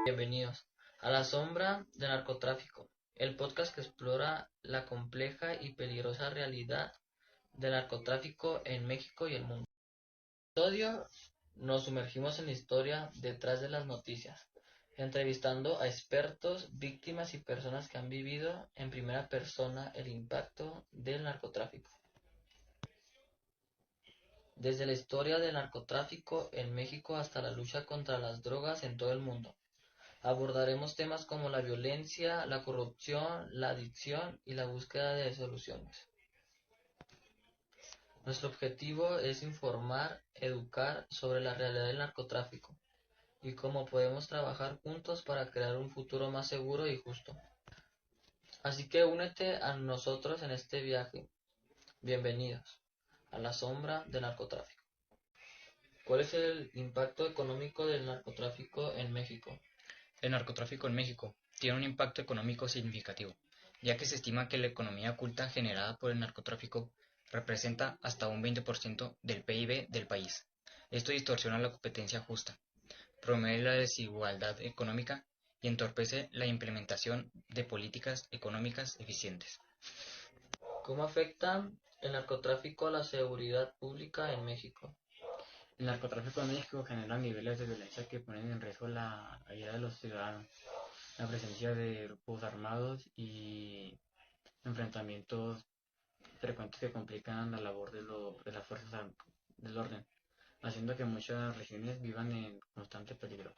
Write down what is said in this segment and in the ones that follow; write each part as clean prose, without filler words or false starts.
Bienvenidos a La Sombra del Narcotráfico, el podcast que explora la compleja y peligrosa realidad del narcotráfico en México y el mundo. En este episodio nos sumergimos en la historia detrás de las noticias, entrevistando a expertos, víctimas y personas que han vivido en primera persona el impacto del narcotráfico. Desde la historia del narcotráfico en México hasta la lucha contra las drogas en todo el mundo. Abordaremos temas como la violencia, la corrupción, la adicción y la búsqueda de soluciones. Nuestro objetivo es informar, educar sobre la realidad del narcotráfico y cómo podemos trabajar juntos para crear un futuro más seguro y justo. Así que únete a nosotros en este viaje. Bienvenidos a La Sombra del Narcotráfico. ¿Cuál es el impacto económico del narcotráfico en México? El narcotráfico en México tiene un impacto económico significativo, ya que se estima que la economía oculta generada por el narcotráfico representa hasta un 20% del PIB del país. Esto distorsiona la competencia justa, promueve la desigualdad económica y entorpece la implementación de políticas económicas eficientes. ¿Cómo afecta el narcotráfico a la seguridad pública en México? El narcotráfico en México genera niveles de violencia que ponen en riesgo la vida de los ciudadanos. La presencia de grupos armados y enfrentamientos frecuentes que complican la labor de las fuerzas del orden, haciendo que muchas regiones vivan en constante peligro.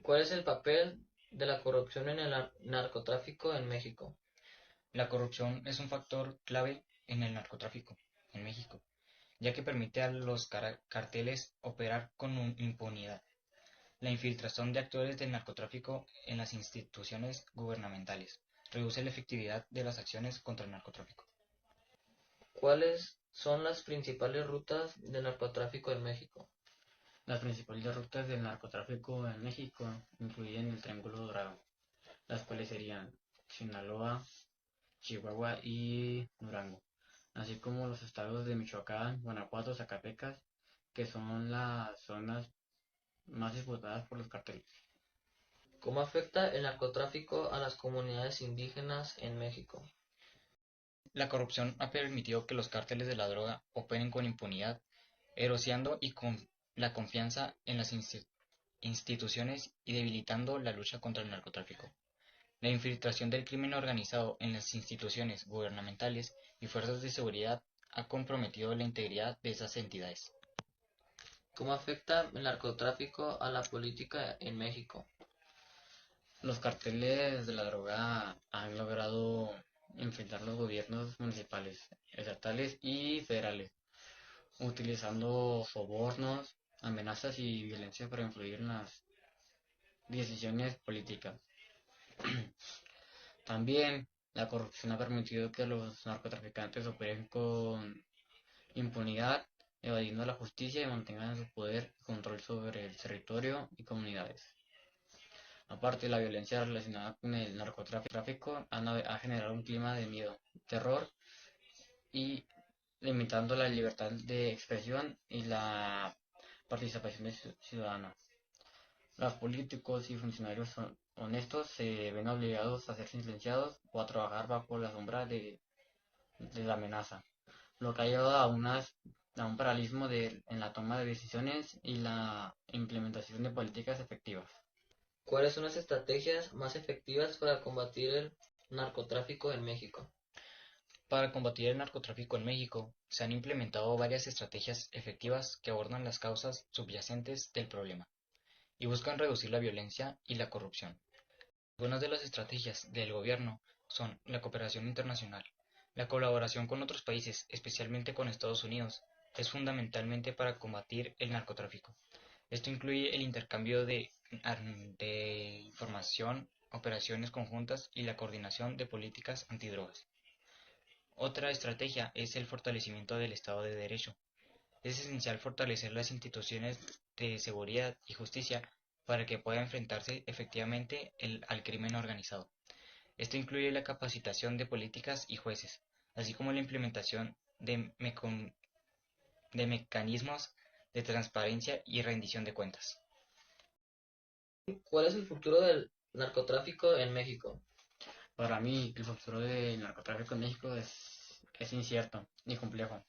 ¿Cuál es el papel de la corrupción en el narcotráfico en México? La corrupción es un factor clave en el narcotráfico en México, ya que permite a los carteles operar con impunidad. La infiltración de actores del narcotráfico en las instituciones gubernamentales reduce la efectividad de las acciones contra el narcotráfico. ¿Cuáles son las principales rutas de narcotráfico en México? Las principales rutas del narcotráfico en México incluyen el Triángulo Dorado, las cuales serían Sinaloa, Chihuahua y Durango, así como los estados de Michoacán, Guanajuato, Zacatecas, que son las zonas más disputadas por los carteles. ¿Cómo afecta el narcotráfico a las comunidades indígenas en México? La corrupción ha permitido que los cárteles de la droga operen con impunidad, erosionando la confianza en las instituciones y debilitando la lucha contra el narcotráfico. La infiltración del crimen organizado en las instituciones gubernamentales y fuerzas de seguridad ha comprometido la integridad de esas entidades. ¿Cómo afecta el narcotráfico a la política en México? Los carteles de la droga han logrado enfrentar los gobiernos municipales, estatales y federales, utilizando sobornos, amenazas y violencia para influir en las decisiones políticas. También la corrupción ha permitido que los narcotraficantes operen con impunidad, evadiendo la justicia y mantengan su poder y control sobre el territorio y comunidades. Aparte, la violencia relacionada con el narcotráfico ha generado un clima de miedo, terror y limitando la libertad de expresión y la participación ciudadana. Los políticos y funcionarios honestos se ven obligados a ser silenciados o a trabajar bajo la sombra de la amenaza, lo que ha llevado a un paralismo en la toma de decisiones y la implementación de políticas efectivas. ¿Cuáles son las estrategias más efectivas para combatir el narcotráfico en México? Para combatir el narcotráfico en México, se han implementado varias estrategias efectivas que abordan las causas subyacentes del problema y buscan reducir la violencia y la corrupción. Algunas de las estrategias del gobierno son la cooperación internacional. La colaboración con otros países, especialmente con Estados Unidos, es fundamentalmente para combatir el narcotráfico. Esto incluye el intercambio de información, operaciones conjuntas y la coordinación de políticas antidrogas. Otra estrategia es el fortalecimiento del Estado de Derecho. Es esencial fortalecer las instituciones de seguridad y justicia para que pueda enfrentarse efectivamente al crimen organizado. Esto incluye la capacitación de políticas y jueces, así como la implementación de mecanismos de transparencia y rendición de cuentas. ¿Cuál es el futuro del narcotráfico en México? Para mí, el futuro del narcotráfico en México es incierto y complejo.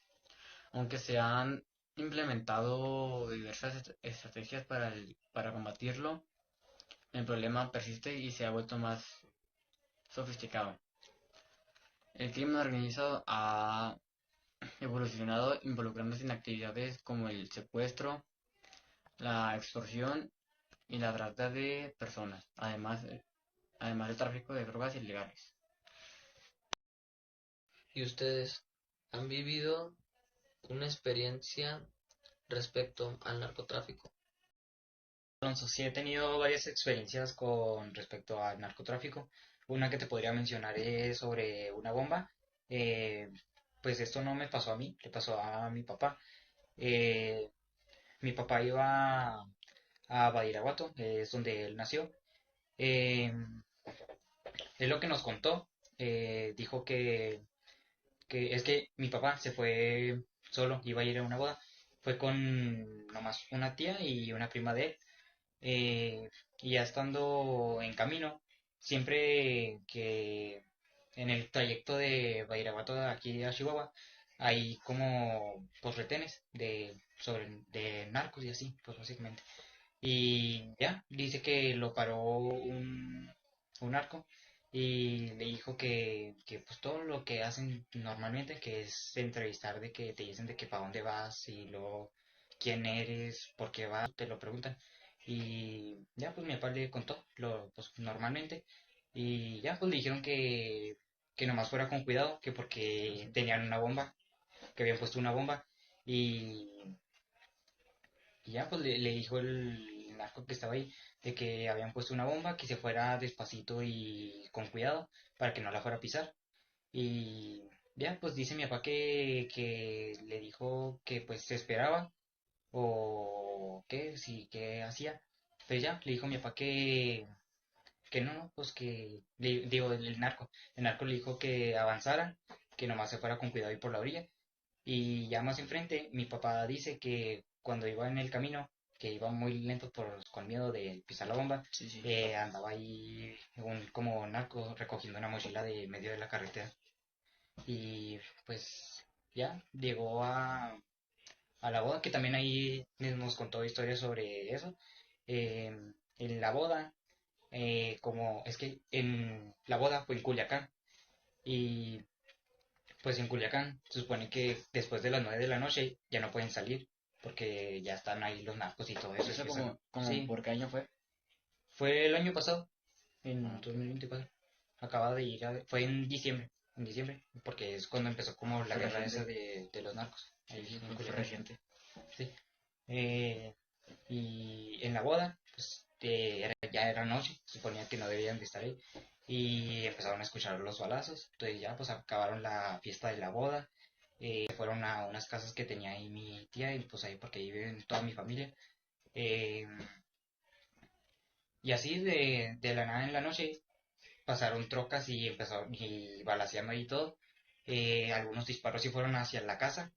Aunque se han implementado diversas estrategias para combatirlo, el problema persiste y se ha vuelto más sofisticado. El crimen organizado ha evolucionado involucrándose en actividades como el secuestro, la extorsión y la trata de personas, además del tráfico de drogas ilegales. ¿Y ustedes han vivido una experiencia respecto al narcotráfico? Alonso, sí he tenido varias experiencias con respecto al narcotráfico. Una que te podría mencionar es sobre una bomba. Eh, pues esto no me pasó a mí, le pasó a mi papá. Eh, Mi papá iba a Badiraguato, es donde él nació. Eh, es lo que nos contó. Dijo que es que mi papá se fue solo, iba a ir a una boda. Fue con nomás una tía y una prima de él. Y ya estando en camino, siempre que en el trayecto de Badiraguato de aquí a Chihuahua hay como pues retenes de narcos y así, pues básicamente. Y ya, dice que lo paró un narco y le dijo que pues todo lo que hacen normalmente, que es entrevistar de que te dicen de que para dónde vas y luego quién eres, por qué vas, te lo preguntan. Y ya pues mi papá le contó lo pues normalmente y ya pues le dijeron que nomás fuera con cuidado, que porque tenían una bomba, que habían puesto una bomba y y ya, pues le dijo el narco que estaba ahí de que habían puesto una bomba, que se fuera despacito y con cuidado para que no la fuera a pisar. Y ya, pues dice mi papá que le dijo que pues se esperaba o qué, sí, qué hacía. Pues ya, le dijo mi papá que no, no, pues que, digo, el narco le dijo que avanzara, que nomás se fuera con cuidado y por la orilla. Y ya más enfrente, mi papá dice que cuando iba en el camino, que iba muy lento con miedo de pisar la bomba, Sí, sí. andaba ahí como narco recogiendo una mochila de medio de la carretera. Y pues ya llegó a la boda, que también ahí nos contó historias sobre eso. Eh, en la boda, como es que en la boda fue en Culiacán. Y pues en Culiacán se supone que después de las 9 de la noche ya no pueden salir porque ya están ahí los narcos y todo eso. ¿Eso como Sí, por qué año fue? fue el año pasado, Ah, en ok. 2024. Acaba de ir, fue en diciembre, porque es cuando empezó como la Fue guerra esa reciente. de los narcos, Sí, ahí sí, en fue Culiacán. reciente. Sí. Eh, y en la boda, pues ya era noche, se suponía que no debían de estar ahí. Y empezaron a escuchar los balazos. Entonces ya pues acabaron la fiesta de la boda. Fueron a unas casas que tenía ahí mi tía y pues ahí porque ahí viven toda mi familia. Eh, y así de la nada en la noche pasaron trocas y empezaron y balaceando y todo. Algunos disparos sí fueron hacia la casa.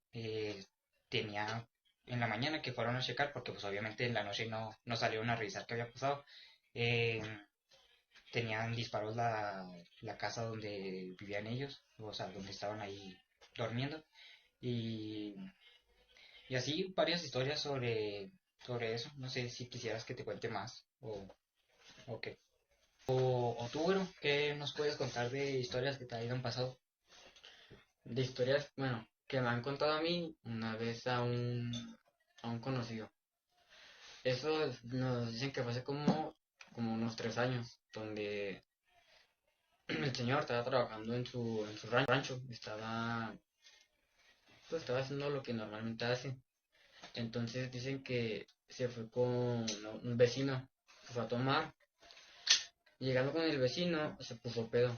Tenía en la mañana que fueron a checar porque pues obviamente en la noche no salieron a revisar qué había pasado. Eh, Tenían disparos la casa donde vivían ellos, o sea, donde estaban ahí durmiendo. Y, y así varias historias sobre eso. No sé si quisieras que te cuente más o qué. O tú, bueno, ¿qué nos puedes contar de historias que te hayan pasado? De historias, bueno, que me han contado a mí una vez a un conocido. Eso nos dicen que fue hace como unos 3 años, donde el señor estaba trabajando en su rancho, pues estaba haciendo lo que normalmente hace. Entonces dicen que se fue con un vecino, se fue a tomar. Llegando con el vecino, se puso pedo.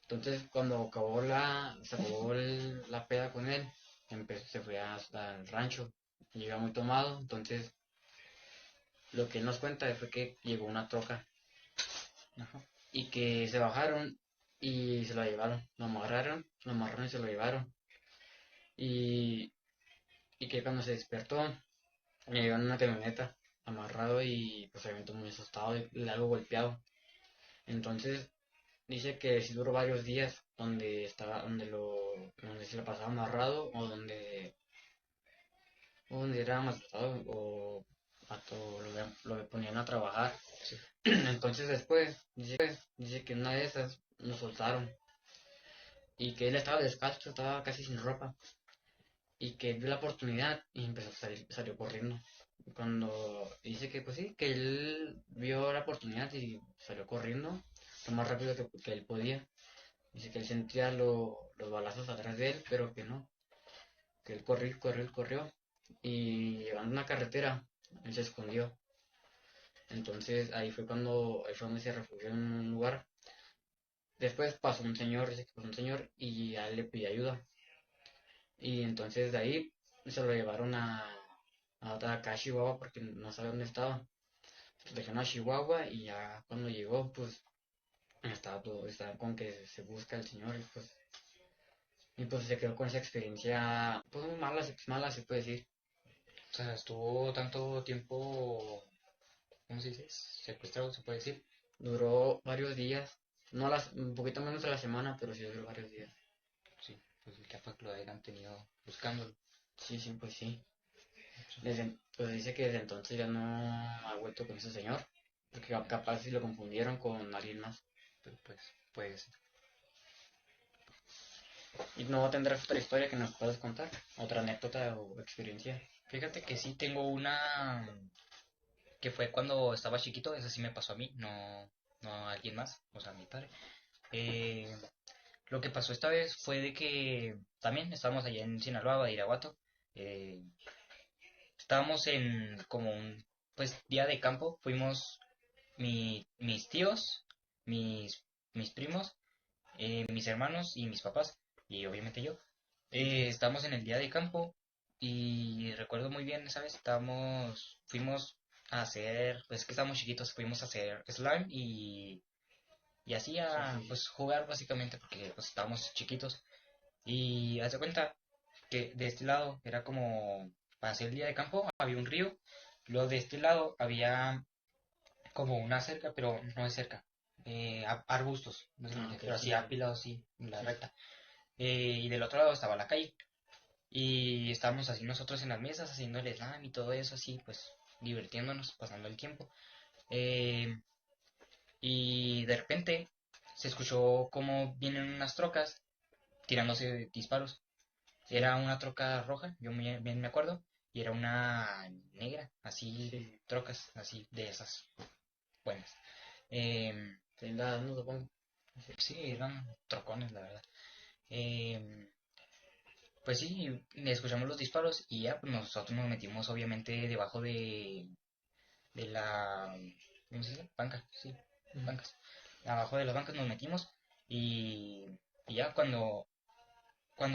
Entonces, cuando se acabó la peda con él, se fue hasta el rancho. Llega muy tomado. Entonces, lo que él nos cuenta fue que llegó una troca Ajá. y que se bajaron y se lo llevaron. Lo amarraron y se lo llevaron. Y, y que cuando se despertó, le llevaron una camioneta. amarrado y pues obviamente muy asustado y algo golpeado. Entonces dice que sí duró varios días donde estaba, donde se lo pasaba amarrado o donde era maltratado o lo ponían a trabajar. Sí. Entonces después dice que una de esas lo soltaron y que él estaba descalzo, estaba casi sin ropa y que vio la oportunidad y empezó a salir, salió corriendo. Cuando dice que pues sí, que él vio la oportunidad y salió corriendo lo más rápido que él podía. Dice que él sentía los balazos atrás de él, pero que no, que él corrió y llegando a una carretera, él se escondió. Entonces ahí fue donde se refugió en un lugar. Después pasó un señor, dice que pasó un señor y a él le pidió ayuda. Y entonces de ahí se lo llevaron acá a Chihuahua porque no sabe dónde estaba. Lo dejaron a Chihuahua y ya cuando llegó, pues estaba con que se busca el señor y pues se quedó con esa experiencia, pues muy mala, mala se puede decir. O sea, estuvo tanto tiempo, ¿cómo se dice? Secuestrado, se puede decir. Duró varios días, no un poquito menos de la semana, pero sí duró varios días. Sí, pues ya fue que lo hayan tenido buscándolo. Sí, sí, pues sí. Sí, Pues dice que desde entonces ya no ha vuelto con ese señor, porque capaz si lo confundieron con alguien más. pero pues puede ser. ¿Y no tendrás otra historia que nos puedas contar? ¿Otra anécdota o experiencia? Fíjate que sí tengo una que fue cuando estaba chiquito, esa sí me pasó a mí, no a alguien más, o sea, a mi padre. Eh, lo que pasó esta vez fue de que también estábamos allá en Sinaloa, Badiraguato. eh, Estábamos en como un pues día de campo, fuimos mis tíos, mis, mis primos, mis hermanos y mis papás, y obviamente yo. Estábamos en el día de campo y recuerdo muy bien, ¿sabes? Fuimos a hacer, pues es que estábamos chiquitos, fuimos a hacer slime y así Sí, a sí, sí. pues jugar básicamente porque pues estábamos chiquitos. Y haz de cuenta que de este lado era como para hacer el día de campo, había un río, luego de este lado había como una cerca, pero no es cerca, arbustos, Ah, básicamente, ok, pero sí, así ya. apilados así, en la Sí, sí. recta. Y del otro lado estaba la calle. Y estábamos así nosotros en las mesas haciendo el slam y todo eso así, pues divirtiéndonos, pasando el tiempo. Eh, y de repente se escuchó como vienen unas trocas tirándose disparos. Era una troca roja, yo bien me acuerdo, y era una negra, así, Sí, trocas, así, de esas buenas. Em, blindadas, no supongo. Sí. sí, eran trocones, la verdad. Em, pues sí, escuchamos los disparos y ya, pues nosotros nos metimos obviamente debajo de la, ¿cómo se dice? Banca, sí, Ujú. bancas. Abajo de las bancas nos metimos y ya cuando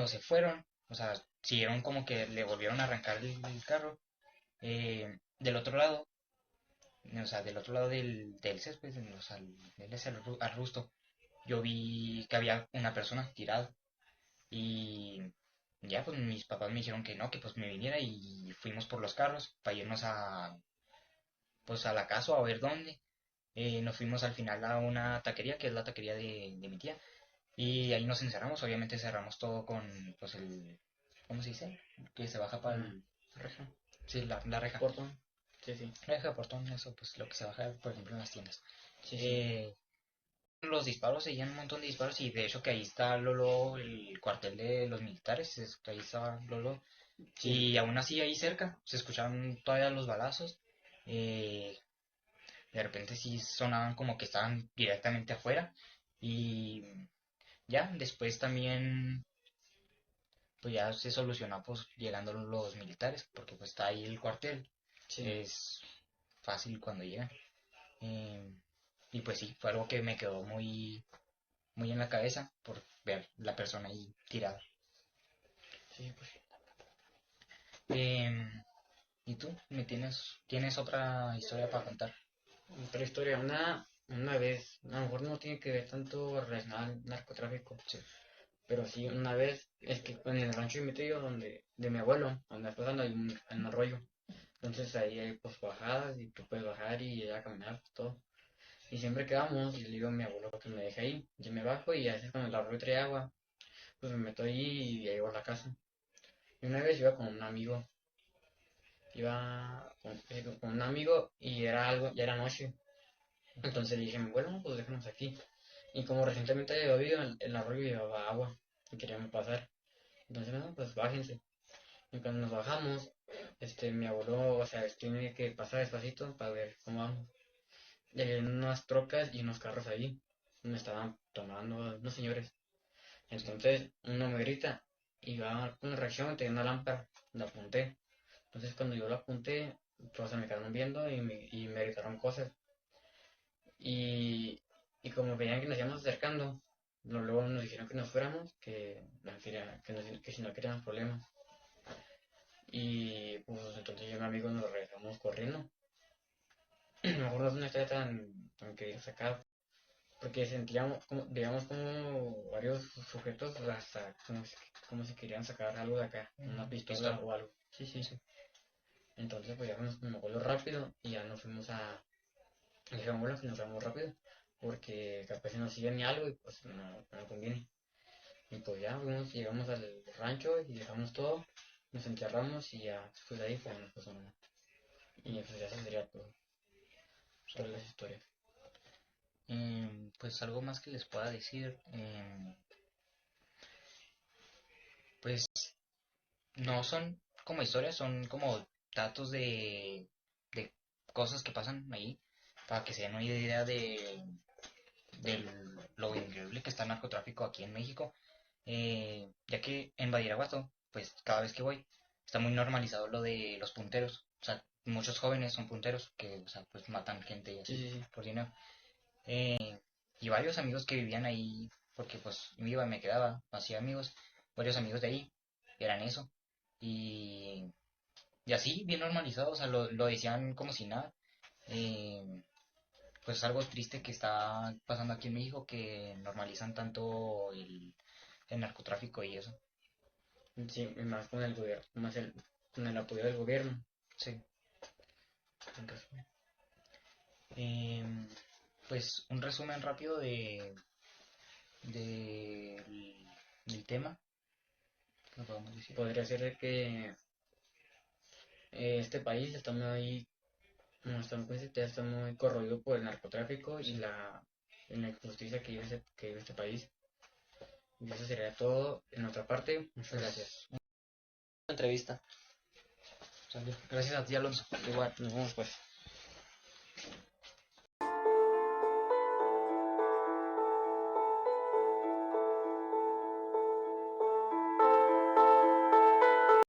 se fueron, o sea, siguieron como que le volvieron a arrancar el carro. Del otro lado, o sea, del otro lado del césped, o sea, en ese arbusto, yo vi que había una persona tirada y ya, pues mis papás me dijeron que no, que pues me viniera y fuimos por los carros para irnos pues a la casa o a ver dónde. Nos fuimos al final a una taquería, que es la taquería de mi tía, y ahí nos encerramos, obviamente cerramos todo con, pues ¿cómo se dice? Que se baja para Ah, el, reja. sí, la reja. Portón. Sí, sí. La reja de portón, eso, pues lo que se baja, por ejemplo, en las tiendas. Sí, sí. Eh, los disparos, seguían un montón de disparos, y de hecho que ahí está Lolo, el cuartel de los militares, que ahí está Lolo, Sí. y aún así ahí cerca, se escuchaban todavía los balazos. eh, de repente sí sonaban como que estaban directamente afuera, y ya, después también pues ya se solucionó pues llegando los militares, porque pues está ahí el cuartel, Sí. es fácil cuando llegan. Eh, y pues sí, fue algo que me quedó muy en la cabeza por ver la persona ahí tirada. Sí, pues. Eh, ¿Y tú? ¿Tienes otra historia para contar? Otra historia. Una vez, a lo mejor no tiene que ver tanto relacionado al narcotráfico, Sí. pero sí, una vez, es que en el rancho de mi tío, de mi abuelo, donde después anda hay un arroyo. Entonces ahí hay pues bajadas y tú puedes bajar y ir a caminar, todo. Y siempre que vamos, y le digo a mi abuelo que me deje ahí, yo me bajo y a veces cuando el arroyo trae agua, pues me meto ahí y llego a la casa. Y una vez iba con un amigo, con un amigo y era algo, ya era noche. Entonces le dije, bueno, pues déjanos aquí. Y como recientemente había llovido, el arroyo llevaba agua y queríamos pasar. Entonces, no, pues bájense. Y cuando nos bajamos, mi abuelo, o sea, tiene que pasar despacito para ver cómo vamos. Y había unas trocas y unos carros ahí. Me estaban tomando unos señores. Entonces, uno me grita y va con una reacción, tenía una lámpara, la apunté. Entonces, cuando yo la apunté, todos se me quedaron viendo y me gritaron cosas. Y, y como veían que nos íbamos acercando, luego nos dijeron que nos fuéramos, que si no queríamos problemas. Y pues entonces yo y mi amigo nos regresamos corriendo. Mejor no estaba tan que sacado, porque sentíamos, veíamos como varios sujetos hasta como si querían sacar algo de acá, una pistola Pistola. o algo. Sí, sí. Sí. Entonces pues ya me acuerdo rápido y ya nos fuimos dejémoslo que nos fuimos rápido, porque capaz si nos siguen ni algo y pues no conviene. Y pues ya llegamos al rancho y dejamos todo, nos enterramos y ya después de ahí pues nos pasó nada. Y pues ya eso sería todo, todas las historias. Pues algo más que les pueda decir, pues no son como historias, son como datos de cosas que pasan ahí, para que se den una idea de lo increíble que está el narcotráfico aquí en México, ya que en Badiraguato, pues cada vez que voy, está muy normalizado lo de los punteros, o sea, muchos jóvenes son punteros que, o sea, pues matan gente y Sí, así sí, sí. por dinero. Y varios amigos que vivían ahí, porque pues me iba y me quedaba, hacía amigos, varios amigos de ahí, eran eso. Y, y así, bien normalizado, o sea, lo decían como si nada. Eh, pues es algo triste que está pasando aquí en México, que normalizan tanto el narcotráfico y eso. Sí, y más con el gobierno, con el apoyo del gobierno. Sí, en resumen. Pues un resumen rápido del tema, ¿qué podemos decir? Podría ser de que este país está muy, no está, ¿cómo se dice? Ya está muy corroído por el narcotráfico Sí. y la injusticia que vive este país. Y eso sería todo en otra parte. Muchas gracias. Entrevista. Sale. Gracias a ti, Alonso. Igual, nos vemos pues.